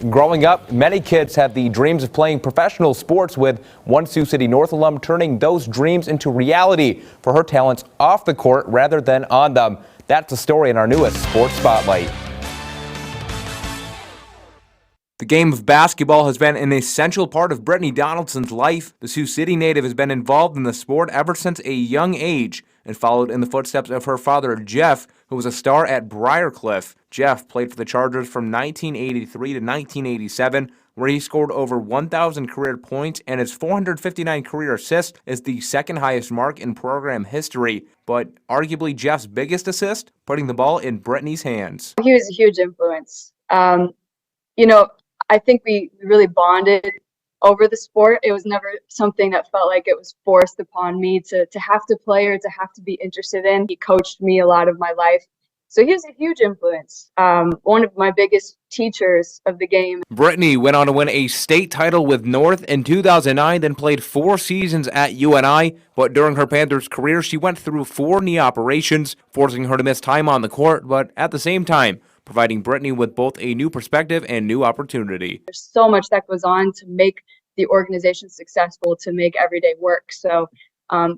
Growing up, many kids have the dreams of playing professional sports, with one Sioux City North alum turning those dreams into reality for her talents off the court rather than on them. That's the story in our newest Sports Spotlight. The game of basketball has been an essential part of Brittni Donaldson's life. The Sioux City native has been involved in the sport ever since a young age and followed in the footsteps of her father, Jeff, who was a star at Briarcliff. Jeff played for the Chargers from 1983 to 1987, where he scored over 1,000 career points, and his 459 career assists is the second highest mark in program history. But arguably Jeff's biggest assist, putting the ball in Brittni's hands. He was a huge influence. I think we really bonded over the sport. It was never something that felt like it was forced upon me to have to play or to have to be interested in. He coached me a lot of my life. So he was a huge influence, one of my biggest teachers of the game. Brittni went on to win a state title with North in 2009, then played 4 seasons at UNI. But during her Panthers career, she went through 4 knee operations, forcing her to miss time on the court, but at the same time, providing Brittni with both a new perspective and new opportunity. There's so much that goes on to make the organization successful, to make everyday work. So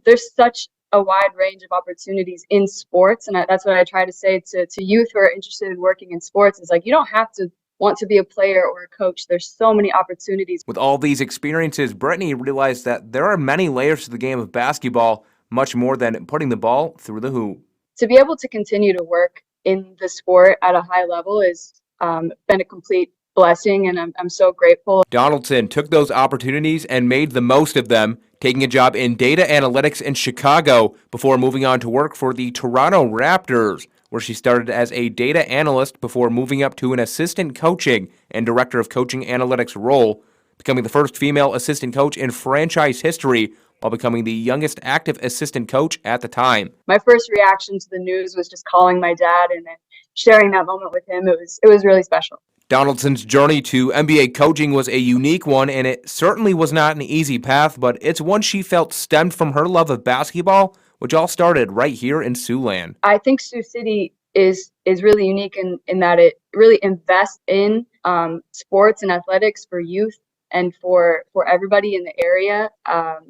there's such a wide range of opportunities in sports, and that's what I try to say to youth who are interested in working in sports. Is like, you don't have to want to be a player or a coach. There's so many opportunities. With all these experiences, Brittni realized that there are many layers to the game of basketball, much more than putting the ball through the hoop. To be able to continue to work in the sport at a high level has been a complete blessing, and I'm so grateful. Donaldson took those opportunities and made the most of them, taking a job in data analytics in Chicago before moving on to work for the Toronto Raptors, where she started as a data analyst before moving up to an assistant coaching and director of coaching analytics role, becoming the first female assistant coach in franchise history while becoming the youngest active assistant coach at the time. My first reaction to the news was just calling my dad and then sharing that moment with him. It was really special. Donaldson's journey to NBA coaching was a unique one, and it certainly was not an easy path, but it's one she felt stemmed from her love of basketball, which all started right here in Siouxland. I think Sioux City is really unique in that it really invests in sports and athletics for youth and for everybody in the area.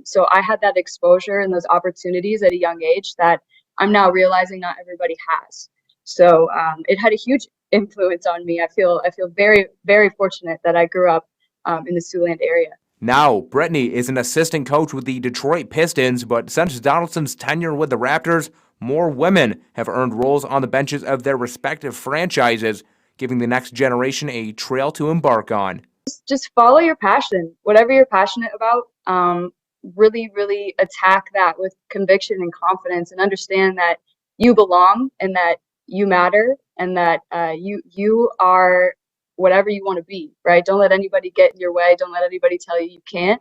So I had that exposure and those opportunities at a young age that I'm now realizing not everybody has. So it had a huge influence on me. I feel very, very fortunate that I grew up in the Siouxland area. Now, Brittni is an assistant coach with the Detroit Pistons, but since Donaldson's tenure with the Raptors, more women have earned roles on the benches of their respective franchises, giving the next generation a trail to embark on. Just follow your passion. Whatever you're passionate about, really, really attack that with conviction and confidence, and understand that you belong and that you matter and that you are whatever you want to be, right? Don't let anybody get in your way. Don't let anybody tell you you can't.